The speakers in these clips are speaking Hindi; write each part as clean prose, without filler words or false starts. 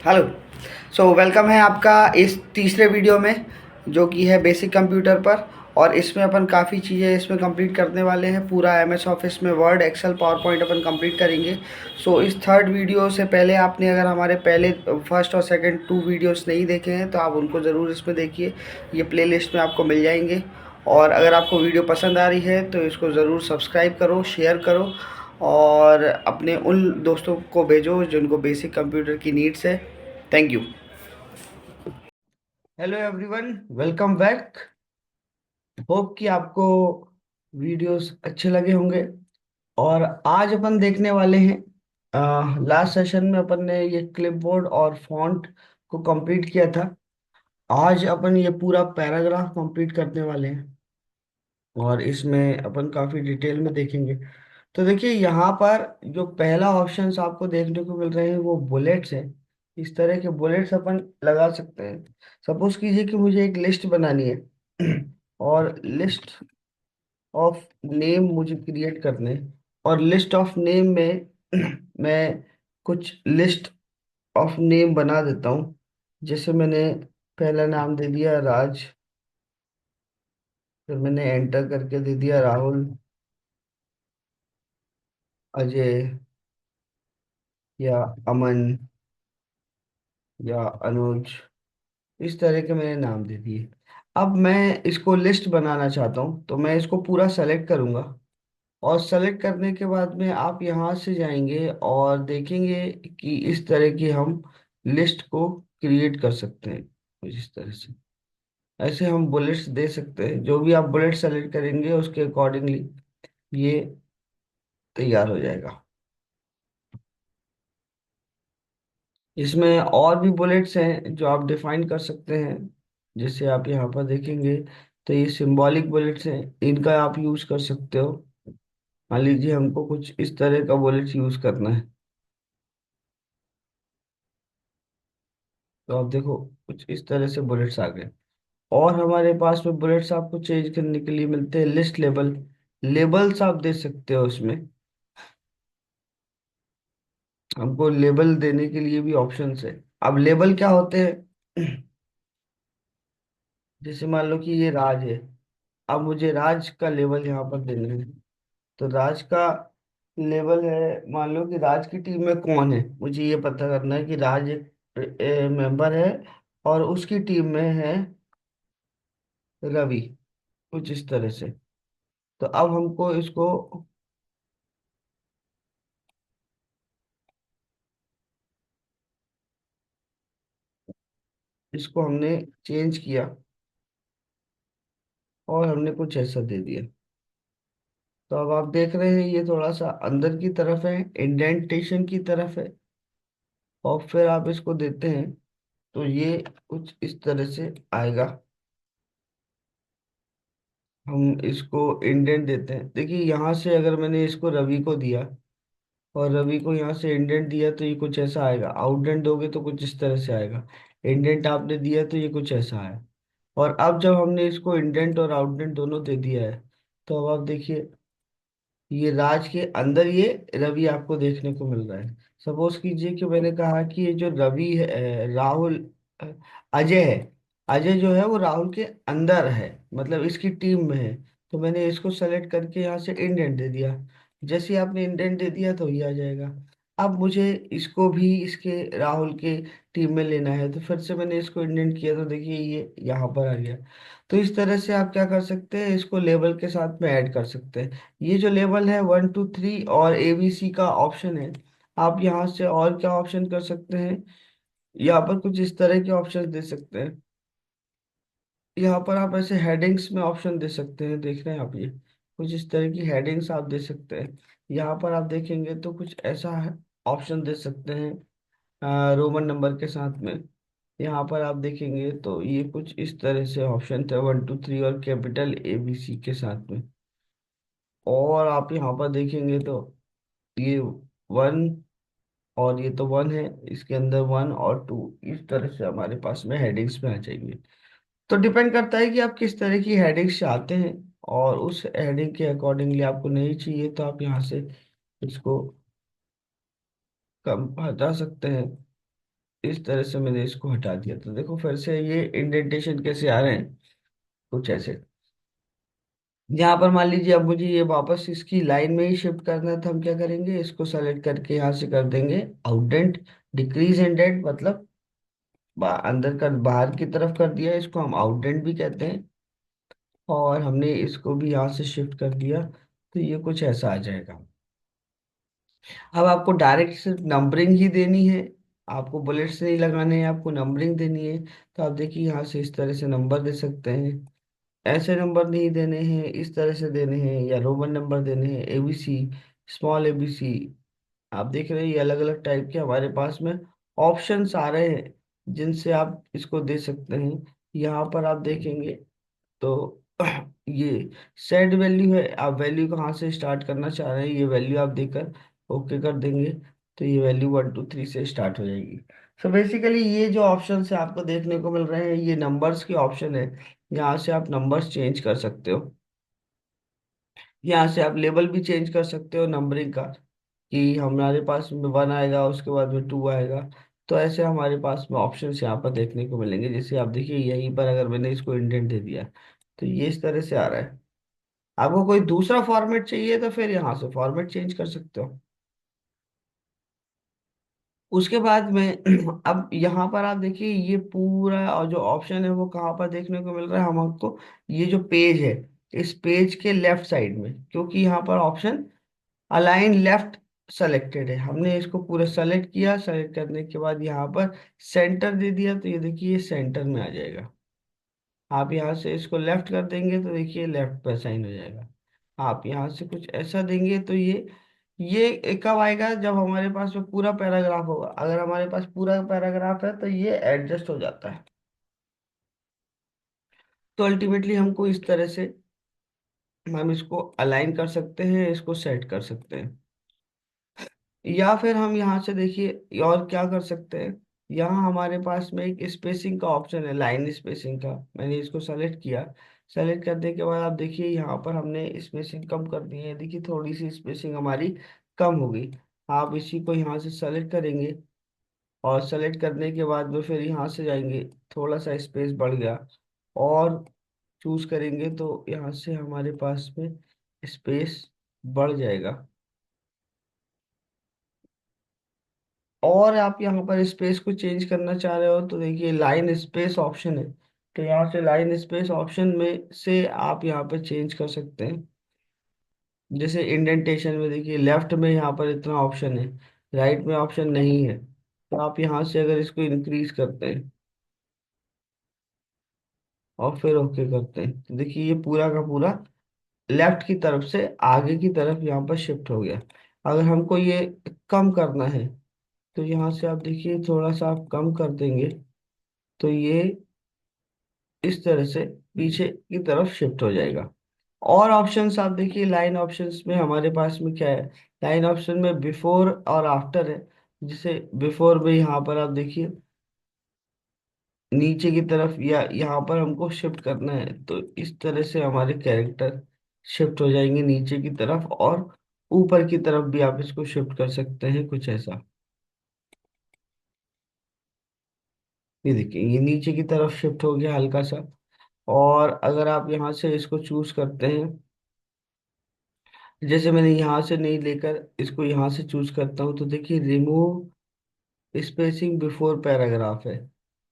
हेलो। वेलकम है आपका इस तीसरे वीडियो में, जो कि है बेसिक कंप्यूटर पर। और इसमें अपन काफ़ी चीज़ें इसमें कंप्लीट करने वाले हैं। पूरा एमएस ऑफिस में वर्ड, एक्सेल, पावर पॉइंट अपन कंप्लीट करेंगे। इस थर्ड वीडियो से पहले आपने अगर हमारे पहले फर्स्ट और सेकंड 2 वीडियोस नहीं देखे हैं तो आप उनको ज़रूर इसमें देखिए। ये प्लेलिस्ट में आपको मिल जाएंगे। और अगर आपको वीडियो पसंद आ रही है तो इसको ज़रूर सब्सक्राइब करो, शेयर करो और अपने उन दोस्तों को भेजो जिनको बेसिक कंप्यूटर की नीड्स है। Thank you. Hello everyone, welcome back. Hope कि आपको वीडियोस अच्छे लगे होंगे। और आज अपन देखने वाले हैं, लास्ट सेशन में अपन ने ये क्लिपबोर्ड और फॉन्ट को कंप्लीट किया था। आज अपन ये पूरा पैराग्राफ कंप्लीट करने वाले हैं और इसमें अपन काफी डिटेल में देखेंगे। तो देखिए, यहाँ पर जो पहला ऑप्शंस आपको देखने को मिल रहे हैं वो बुलेट्स हैं। इस तरह के बुलेट्स अपन लगा सकते हैं। सपोज कीजिए कि मुझे एक लिस्ट बनानी है और लिस्ट ऑफ नेम मुझे क्रिएट करने हैं। और लिस्ट ऑफ नेम में मैं कुछ लिस्ट ऑफ नेम बना देता हूँ। जैसे मैंने पहला नाम दे दिया राज, फिर मैंने एंटर करके दे दिया राहुल, अजय या अमन या अनुज। इस तरह के मैंने नाम दे दिए। अब मैं इसको लिस्ट बनाना चाहता हूँ तो मैं इसको पूरा सेलेक्ट करूंगा। और सेलेक्ट करने के बाद में आप यहाँ से जाएंगे और देखेंगे कि इस तरह की हम लिस्ट को क्रिएट कर सकते हैं कुछ इस तरह से। ऐसे हम बुलेट्स दे सकते हैं। जो भी आप बुलेट सेलेक्ट करेंगे उसके अकॉर्डिंगली ये तैयार हो जाएगा। इसमें और भी बुलेट्स हैं जो आप डिफाइन कर सकते हैं। जैसे आप यहाँ पर देखेंगे तो ये सिंबॉलिक बुलेट्स हैं, इनका आप यूज कर सकते हो। मान लीजिए हमको कुछ इस तरह का बुलेट्स यूज करना है, तो आप देखो कुछ इस तरह से बुलेट्स आ गए। और हमारे पास में बुलेट्स आपको चेंज करने के लिए मिलते हैं लिस्ट लेबल। लेबल्स आप दे सकते हो इसमें। हमको लेबल देने के लिए भी ऑप्शंस है। अब लेबल क्या होते हैं? जैसे मान लो कि ये राज है। अब मुझे राज का लेवल यहाँ पर देना है। तो राज का लेवल है, मान लो कि राज की टीम में कौन है, मुझे ये पता करना है कि राज एक मेंबर है और उसकी टीम में है रवि, कुछ इस तरह से। तो अब हमको इसको हमने चेंज किया और हमने कुछ ऐसा दे दिया। तो अब आप देख रहे हैं ये थोड़ा सा अंदर की तरफ है, इंडेंटेशन की तरफ है। और फिर आप इसको देते हैं तो ये कुछ इस तरह से आएगा। हम इसको इंडेंट देते हैं। देखिए यहाँ से अगर मैंने इसको रवि को दिया और रवि को यहाँ से इंडेंट दिया तो ये कुछ ऐसा आएगा। आउटडेंट दोगे तो कुछ इस तरह से आएगा। इंडेंट आपने दिया तो ये कुछ ऐसा आया। और अब जब हमने इसको इंडेंट और आउटडेंट दोनों दे दिया है तो अब आप देखिए ये राज के अंदर ये रवि आपको देखने को मिल रहा है। सपोज कीजिए कि मैंने कहा कि ये जो रवि है, राहुल, अ, अजय है। अजय जो है वो राहुल के अंदर है, मतलब इसकी टीम में है। तो मैंने इसको सेलेक्ट करके यहाँ से इंडेंट दे दिया। जैसे ही आपने इंडेंट दे दिया तो ये आ जाएगा। अब मुझे इसको भी इसके राहुल के टीम में लेना है तो फिर से मैंने इसको इंडेंट किया तो देखिए ये यहाँ पर आ गया। तो इस तरह से आप क्या कर सकते हैं, इसको लेबल के साथ में ऐड कर सकते हैं। ये जो लेवल है 1 2 3 और एबीसी का ऑप्शन है। आप यहाँ से और क्या ऑप्शन कर सकते हैं, यहाँ पर कुछ इस तरह के ऑप्शन दे सकते हैं। यहाँ पर आप ऐसे हेडिंग्स में ऑप्शन दे सकते हैं, देख रहे हैं आप ये कुछ इस तरह की हेडिंग्स आप दे सकते हैं। यहाँ पर आप देखेंगे तो कुछ ऐसा ऑप्शन दे सकते हैं रोमन नंबर के साथ में। यहाँ पर आप देखेंगे तो ये कुछ इस तरह से ऑप्शन थे 1 2 3 और कैपिटल एबीसी के साथ में। और आप यहाँ पर देखेंगे तो ये वन, और ये तो वन है, इसके अंदर 1 और 2 इस तरह से हमारे पास में हेडिंग्स में आ जाएंगे। तो डिपेंड करता है कि आप किस तरह की हेडिंग्स चाहते हैं। और उस हेडिंग के अकॉर्डिंगली आपको नहीं चाहिए तो आप यहाँ से इसको कम हटा सकते हैं। इस तरह से मैंने इसको हटा दिया। तो देखो फिर से ये इंडेंटेशन कैसे आ रहे हैं, कुछ ऐसे। यहाँ पर मान लीजिए अब मुझे ये वापस इसकी लाइन में ही शिफ्ट करना है, तो हम क्या करेंगे, इसको सेलेक्ट करके यहाँ से कर देंगे आउटडेंट, डिक्रीज इंडेंट, मतलब अंदर कर बाहर की तरफ कर दिया, इसको हम आउटडेंट भी कहते हैं। और हमने इसको भी यहाँ से शिफ्ट कर दिया, तो ये कुछ ऐसा आ जाएगा। अब आपको डायरेक्ट सिर्फ नंबरिंग ही देनी है, आपको बुलेट्स नहीं लगाने हैं, आपको नंबरिंग देनी है। तो आप देखिए यहाँ से इस तरह से नंबर दे सकते हैं, ऐसे नंबर नहीं देने हैं, इस तरह से देने हैं, या रोमन नंबर देने हैं, एबीसी, स्मॉल एबीसी। आप देख रहे हैं ये अलग अलग टाइप के हमारे पास में ऑप्शंस आ रहे हैं, जिनसे आप इसको दे सकते हैं। यहाँ पर आप देखेंगे तो ये सेट वैल्यू है, आप वैल्यू कहाँ से स्टार्ट करना चाह रहे हैं, ये वैल्यू आप देकर ओके कर देंगे, तो ये वैल्यू 1 2 3 से स्टार्ट हो जाएगी। सो बेसिकली ये जो ऑप्शन है आपको देखने को मिल रहे हैं, ये नंबर्स के ऑप्शन है। यहाँ से आप नंबर्स चेंज कर सकते हो, यहाँ से आप लेबल भी चेंज कर सकते हो नंबरिंग का, कि हमारे पास में 1 आएगा, उसके बाद में 2 आएगा। तो ऐसे हमारे पास में ऑप्शंस यहाँ पर देखने को मिलेंगे। जैसे आप देखिए यहीं पर अगर मैंने इसको इंडेंट दे दिया, तो ये इस तरह से आ रहा है। आपको कोई दूसरा फॉर्मेट चाहिए तो फिर यहाँ से फॉर्मेट चेंज कर सकते हो। उसके बाद में अब यहाँ पर आप देखिए ये पूरा और जो ऑप्शन है वो कहाँ पर देखने को मिल रहा है हमको, ये जो पेज है, इस पेज के लेफ्ट साइड में, क्योंकि यहाँ पर ऑप्शन अलाइन लेफ्ट सेलेक्टेड है। हमने इसको पूरा सेलेक्ट किया, सेलेक्ट करने के बाद यहाँ पर सेंटर दे दिया, तो ये देखिए ये सेंटर में आ जाएगा। आप यहाँ से इसको लेफ्ट कर देंगे तो देखिए लेफ्ट पे साइन हो जाएगा। आप यहाँ से कुछ ऐसा देंगे तो ये कब आएगा, जब हमारे पास में पूरा पैराग्राफ होगा। अगर हमारे पास पूरा पैराग्राफ है तो ये एडजस्ट हो जाता है। तो अल्टीमेटली हमको इस तरह से हम इसको अलाइन कर सकते हैं, इसको सेट कर सकते हैं। या फिर हम यहाँ से देखिए और क्या कर सकते हैं, यहाँ हमारे पास में एक स्पेसिंग का ऑप्शन है, लाइन स्पेसिंग का। मैंने इसको सेलेक्ट किया, सेलेक्ट करने के बाद आप देखिए यहाँ पर हमने स्पेसिंग कम कर दी है, देखिए थोड़ी सी स्पेसिंग हमारी कम हो गई। आप इसी को यहाँ से सेलेक्ट करेंगे, और सेलेक्ट करने के बाद में फिर यहाँ से जाएंगे, थोड़ा सा स्पेस बढ़ गया, और चूज करेंगे तो यहाँ से हमारे पास में स्पेस बढ़ जाएगा। और आप यहाँ पर स्पेस को चेंज करना चाह रहे हो तो देखिए लाइन स्पेस ऑप्शन है, तो यहाँ से लाइन स्पेस ऑप्शन में से आप यहाँ पर चेंज कर सकते हैं। जैसे इंडेंटेशन में देखिए लेफ्ट में यहाँ पर इतना ऑप्शन है, राइट में ऑप्शन नहीं है। तो आप यहाँ से अगर इसको इंक्रीज करते हैं और फिर ओके करते हैं, तो देखिए ये पूरा का पूरा लेफ्ट की तरफ से आगे की तरफ यहाँ पर शिफ्ट हो गया। अगर हमको ये कम करना है, तो यहाँ से आप देखिए थोड़ा सा आप कम कर देंगे, तो ये इस तरह से पीछे की तरफ शिफ्ट हो जाएगा। और ऑप्शंस आप देखिए लाइन ऑप्शंस में हमारे पास में क्या है, लाइन ऑप्शन में बिफोर और आफ्टर है। जिसे बिफोर में यहाँ पर आप देखिए नीचे की तरफ, या यहाँ पर हमको शिफ्ट करना है, तो इस तरह से हमारे कैरेक्टर शिफ्ट हो जाएंगे नीचे की तरफ, और ऊपर की तरफ भी आप इसको शिफ्ट कर सकते हैं, कुछ ऐसा। ये देखिए ये नीचे की तरफ शिफ्ट हो गया हल्का सा। और अगर आप यहाँ से इसको चूज करते हैं, जैसे मैंने यहाँ से नहीं लेकर इसको यहाँ से चूज करता हूँ, तो देखिए रिमूव स्पेसिंग बिफोर पैराग्राफ है,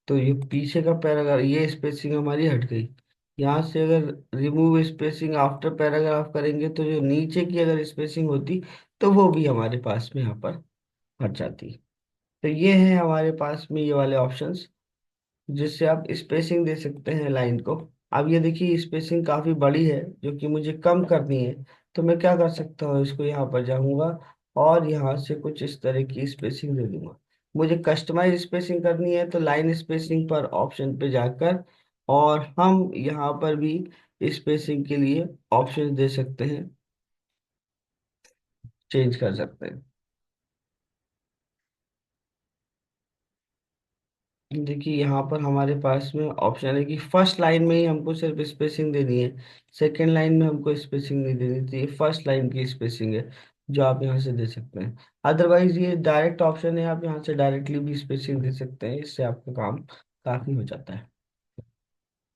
तो ये पीछे का पैराग्राफ, ये स्पेसिंग हमारी हट गई। यहाँ से अगर रिमूव स्पेसिंग आफ्टर पैराग्राफ करेंगे, तो जो नीचे की अगर स्पेसिंग होती, तो वो भी हमारे पास में यहाँ पर हट जाती। तो ये है हमारे पास में ये वाले ऑप्शंस, जिससे आप स्पेसिंग दे सकते हैं लाइन को। अब ये देखिए स्पेसिंग काफी बड़ी है, जो कि मुझे कम करनी है। तो मैं क्या कर सकता हूँ, इसको यहाँ पर जाऊंगा और यहाँ से कुछ इस तरह की स्पेसिंग दे दूंगा। मुझे कस्टमाइज स्पेसिंग करनी है, तो लाइन स्पेसिंग पर ऑप्शन पे जाकर, और हम यहाँ पर भी स्पेसिंग के लिए ऑप्शन दे सकते हैं, चेंज कर सकते हैं। देखिए यहाँ पर हमारे पास में ऑप्शन है कि फर्स्ट लाइन में ही हमको सिर्फ स्पेसिंग देनी है, सेकंड लाइन में हमको स्पेसिंग नहीं देनी, तो ये फर्स्ट लाइन की स्पेसिंग है। जो आप यहाँ से दे सकते हैं। अदरवाइज ये डायरेक्ट ऑप्शन है, आप यहाँ से डायरेक्टली भी स्पेसिंग दे सकते हैं, इससे आपका काम काफी हो जाता है।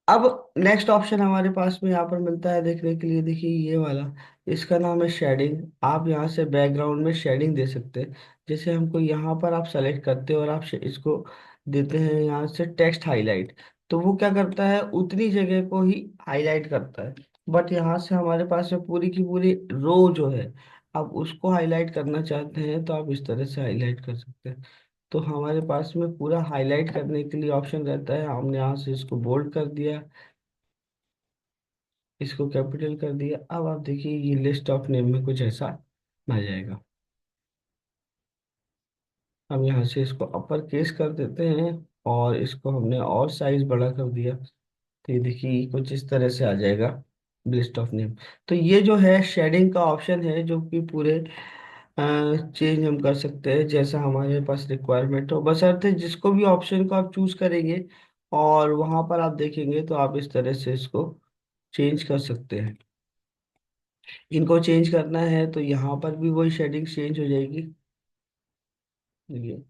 अब नेक्स्ट ऑप्शन हमारे पास में यहाँ पर मिलता है देखने के लिए, देखिए ये वाला, इसका नाम है शेडिंग। आप यहाँ से बैकग्राउंड में शेडिंग दे सकते हैं। जैसे हमको यहाँ पर आप सेलेक्ट करते हैं और आप इसको देते हैं यहाँ से टेक्स्ट हाईलाइट, तो वो क्या करता है, उतनी जगह को ही हाईलाइट करता है। बट यहाँ से हमारे पास में पूरी की पूरी रो जो है, आप उसको हाईलाइट करना चाहते हैं तो आप इस तरह से हाईलाइट कर सकते हैं। तो हमारे पास में पूरा हाईलाइट करने के लिए ऑप्शन रहता है। हमने यहाँ से इसको बोल्ड कर दिया, इसको कैपिटल कर दिया। अब आप देखिए ये लिस्ट ऑफ नेम में कुछ ऐसा आ जाएगा। हम यहाँ से इसको अपर केस कर देते हैं और इसको हमने और साइज बड़ा कर दिया, तो ये देखिए ये कुछ इस तरह से आ जाएगा लिस्ट ऑफ नेम। तो ये जो है शेडिंग का ऑप्शन है, जो कि पूरे चेंज हम कर सकते हैं जैसा हमारे पास रिक्वायरमेंट हो, बशर्ते जिसको भी ऑप्शन को आप चूज करेंगे और वहां पर आप देखेंगे तो आप इस तरह से इसको चेंज कर सकते हैं। इनको चेंज करना है तो यहाँ पर भी वही शेडिंग चेंज हो जाएगी। देखिए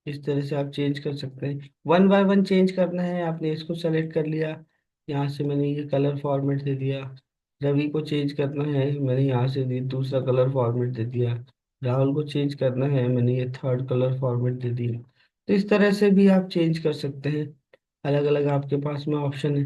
इस तरह से आप चेंज कर सकते हैं, वन बाय वन चेंज करना है। आपने इसको सेलेक्ट कर लिया, यहाँ से मैंने ये कलर फॉर्मेट दे दिया। रवि को चेंज करना है, मैंने यहाँ से दूसरा कलर फॉर्मेट दे दिया। राहुल को चेंज करना है, मैंने ये थर्ड कलर फॉर्मेट दे दिया। तो इस तरह से भी आप चेंज कर सकते हैं, अलग अलग आपके पास में ऑप्शन है।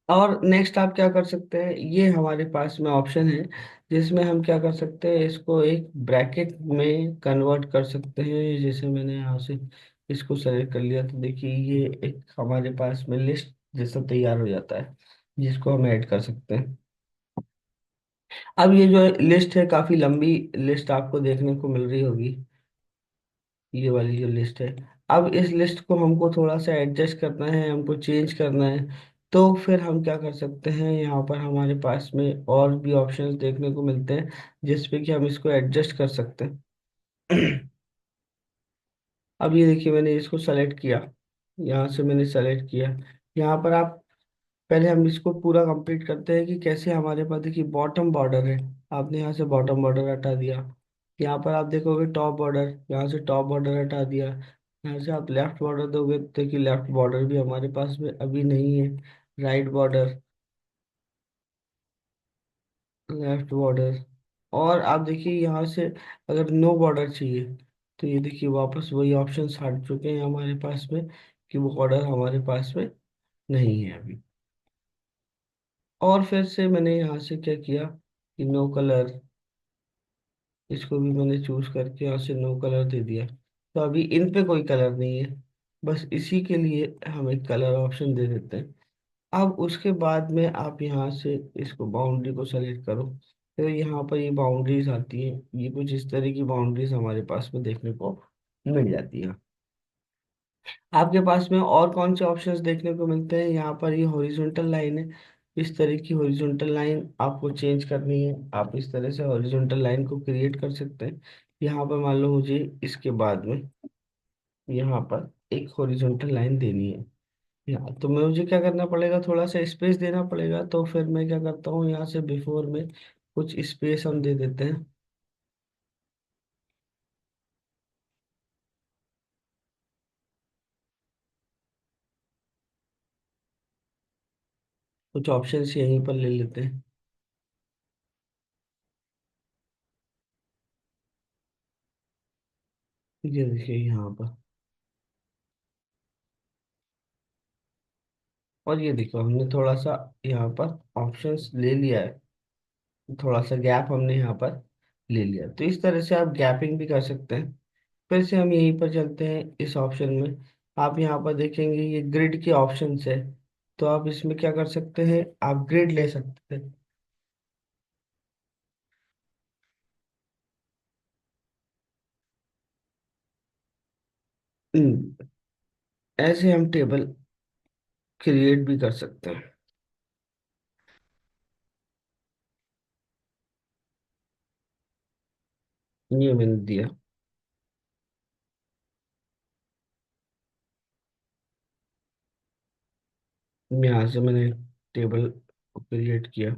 और नेक्स्ट आप क्या कर सकते हैं, ये हमारे पास में ऑप्शन है जिसमें हम क्या कर सकते हैं, इसको एक ब्रैकेट में कन्वर्ट कर सकते हैं। जैसे मैंने यहाँ से इसको सेलेक्ट कर लिया, तो देखिए ये एक हमारे पास में लिस्ट जैसा तैयार हो जाता है, जिसको हम ऐड कर सकते हैं। अब ये जो लिस्ट है, काफी लंबी लिस्ट आपको देखने को मिल रही होगी, ये वाली जो लिस्ट है। अब इस लिस्ट को हमको थोड़ा सा एडजस्ट करना है, हमको चेंज करना है। तो फिर हम क्या कर सकते हैं, यहाँ पर हमारे पास में और भी ऑप्शंस देखने को मिलते हैं जिसपे कि हम इसको एडजस्ट कर सकते हैं। अब ये देखिए मैंने इसको सेलेक्ट किया, यहाँ से मैंने सेलेक्ट किया। यहाँ पर आप पहले हम इसको पूरा कंप्लीट करते हैं कि कैसे हमारे पास देखिए बॉटम बॉर्डर है। आपने यहाँ से बॉटम बॉर्डर हटा दिया, यहाँ पर आप देखोगे टॉप बॉर्डर, यहाँ से टॉप बॉर्डर हटा दिया। यहाँ से आप लेफ्ट बॉर्डर दोगे तो देखिए लेफ्ट बॉर्डर भी हमारे पास में अभी नहीं है। राइट बॉर्डर, लेफ्ट बॉर्डर, और आप देखिए यहाँ से अगर नो बॉर्डर चाहिए तो ये देखिए वापस वही ऑप्शन हट चुके हैं हमारे पास में, कि वो बॉर्डर हमारे पास में नहीं है अभी। और फिर से मैंने यहाँ से क्या किया कि नो कलर, इसको भी मैंने चूज करके यहाँ से नो कलर दे दिया। तो अभी इन पे कोई कलर नहीं है, बस इसी के लिए हम एक कलर ऑप्शन दे देते हैं। अब उसके बाद में आप यहाँ से इसको बाउंड्री को सेलेक्ट करो, तो यहाँ पर ये बाउंड्रीज आती है, ये कुछ इस तरह की बाउंड्रीज हमारे पास में देखने को मिल जाती है। आपके पास में और कौन से ऑप्शंस देखने को मिलते हैं, यहाँ पर ये हॉरिजॉन्टल लाइन है। इस तरह की हॉरिजॉन्टल लाइन आपको चेंज करनी है, आप इस तरह से हॉरिजॉन्टल लाइन को क्रिएट कर सकते हैं। यहाँ पर मान लो मुझे इसके बाद में यहाँ पर एक हॉरिजॉन्टल लाइन देनी है, यहाँ तो मैं मुझे क्या करना पड़ेगा, थोड़ा सा स्पेस देना पड़ेगा। तो फिर मैं क्या करता हूँ, यहाँ से बिफोर में कुछ स्पेस हम दे देते हैं। कुछ ऑप्शन यहीं पर ले लेते हैं, ये देखिए यहाँ पर। और ये देखो हमने थोड़ा सा यहाँ पर ऑप्शंस ले लिया है, थोड़ा सा गैप हमने यहाँ पर ले लिया। तो इस तरह से आप गैपिंग भी कर सकते हैं। फिर से हम यहीं पर चलते हैं इस ऑप्शन में। आप यहाँ पर देखेंगे ये ग्रिड के ऑप्शन है, तो आप इसमें क्या कर सकते हैं, आप ग्रिड ले सकते हैं। ऐसे हम टेबल क्रिएट भी कर सकते हैं। ये मैंने दिया, यहाँ से मैंने टेबल क्रिएट किया।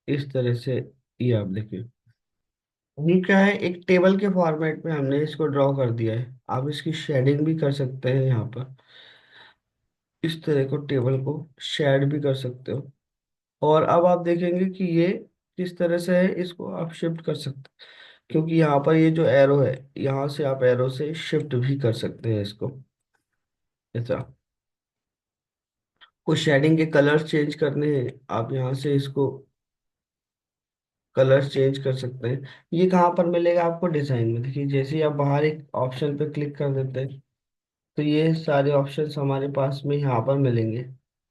इस तरह से ये आप देखिए, ये क्या है, एक टेबल के फॉर्मेट में हमने इसको ड्रॉ कर दिया है। आप इसकी शेडिंग भी कर सकते हैं यहाँ पर, इस तरह को टेबल को शेड भी कर सकते हो। और अब आप देखेंगे कि ये किस तरह से है, इसको आप शिफ्ट कर सकते हैं, क्योंकि यहाँ पर ये जो एरो है, यहाँ से आप एरो से शिफ्ट भी कर सकते हैं इसको, ऐसा। कुछ शेडिंग के कलर्स चेंज करने हैं, आप यहाँ से इसको कलर्स चेंज कर सकते हैं। ये कहाँ पर मिलेगा आपको, डिजाइन में। देखिए जैसे ही आप बाहर एक ऑप्शन पे क्लिक कर देते हैं, तो ये सारे ऑप्शंस हमारे पास में यहाँ पर मिलेंगे,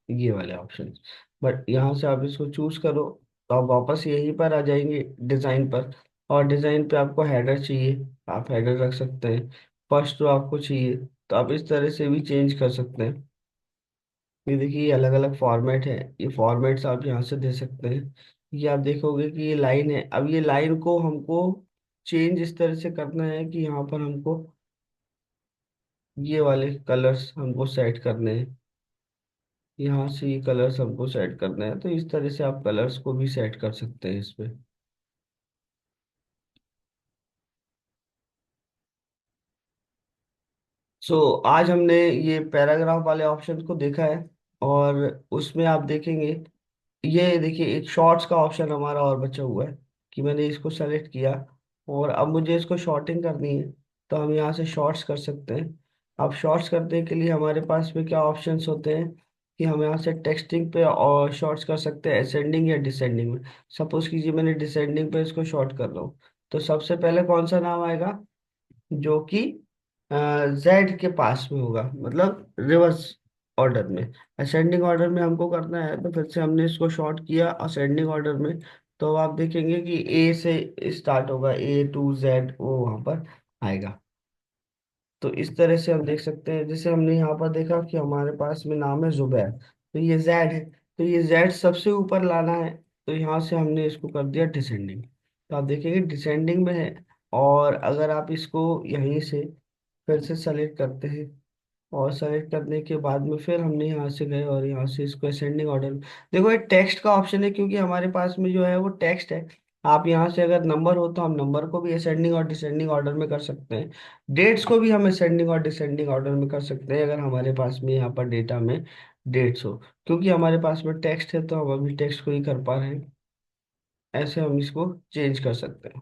ये वाले ऑप्शंस। बट यहाँ से आप इसको चूज करो, तो आप वापस यहीं पर आ जाएंगे, डिजाइन पर। और डिजाइन पे आपको हेडर चाहिए, आप हेडर रख सकते हैं। फर्स्ट रो आपको चाहिए, तो आप इस तरह से भी चेंज कर सकते हैं। ये देखिए, ये अलग अलग फॉर्मेट है, ये फॉर्मेट्स आप यहाँ से दे सकते हैं। ये आप देखोगे कि ये लाइन है, अब ये लाइन को हमको चेंज इस तरह से करना है कि यहाँ पर हमको ये वाले कलर्स हमको सेट करने हैं। यहाँ से ये कलर्स हमको सेट करना है, तो इस तरह से आप कलर्स को भी सेट कर सकते हैं इसमें। सो आज हमने ये पैराग्राफ वाले ऑप्शन को देखा है, और उसमें आप देखेंगे, ये देखिए एक शॉर्ट्स का ऑप्शन हमारा और बचा हुआ है, कि मैंने इसको सेलेक्ट किया और अब मुझे इसको शॉर्टिंग करनी है, तो हम यहाँ से शॉर्ट्स कर सकते हैं। अब शॉर्ट्स करने के लिए हमारे पास में क्या ऑप्शंस होते हैं, कि हम यहाँ से टेक्सटिंग पे और शॉर्ट्स कर सकते हैं, असेंडिंग या डिसेंडिंग में। सपोज कीजिए मैंने डिसेंडिंग पे इसको शॉर्ट कर रहा हूँ, तो सबसे पहले कौन सा नाम आएगा, जो कि जेड के पास में होगा, मतलब रिवर्स ऑर्डर में। असेंडिंग ऑर्डर में हमको करना है, तो फिर से हमने इसको शॉर्ट किया असेंडिंग ऑर्डर में, तो आप देखेंगे कि ए से स्टार्ट होगा, ए टू जेड वो वहां पर आएगा। तो इस तरह से हम देख सकते हैं, जैसे हमने यहाँ पर देखा कि हमारे पास में नाम है जुबैर, तो ये जेड है, तो ये जेड सबसे ऊपर लाना है, तो यहाँ से हमने इसको कर दिया डिसेंडिंग, तो आप देखेंगे डिसेंडिंग में है। और अगर आप इसको यहीं से फिर से सेलेक्ट करते हैं, और सेलेक्ट करने के बाद में फिर हमने यहाँ से गए और यहाँ से इसको असेंडिंग ऑर्डर, देखो ये टेक्स्ट का ऑप्शन है, क्योंकि हमारे पास में जो है वो टेक्स्ट है। आप यहाँ से अगर नंबर हो तो हम नंबर को भी असेंडिंग और डिसेंडिंग ऑर्डर में कर सकते हैं। डेट्स को भी हम असेंडिंग और डिसेंडिंग ऑर्डर में कर सकते हैं, अगर हमारे पास में यहाँ पर डेटा में डेट्स हो। क्योंकि हमारे पास में टेक्स्ट है, तो हम अभी टेक्स्ट को ही कर पा रहे हैं। ऐसे हम इसको चेंज कर सकते हैं।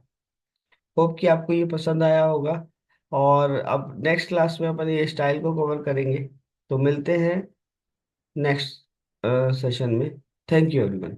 होप कि आपको ये पसंद आया होगा, और अब नेक्स्ट क्लास में अपन ये स्टाइल को कवर करेंगे। तो मिलते हैं नेक्स्ट सेशन में। Thank you everyone.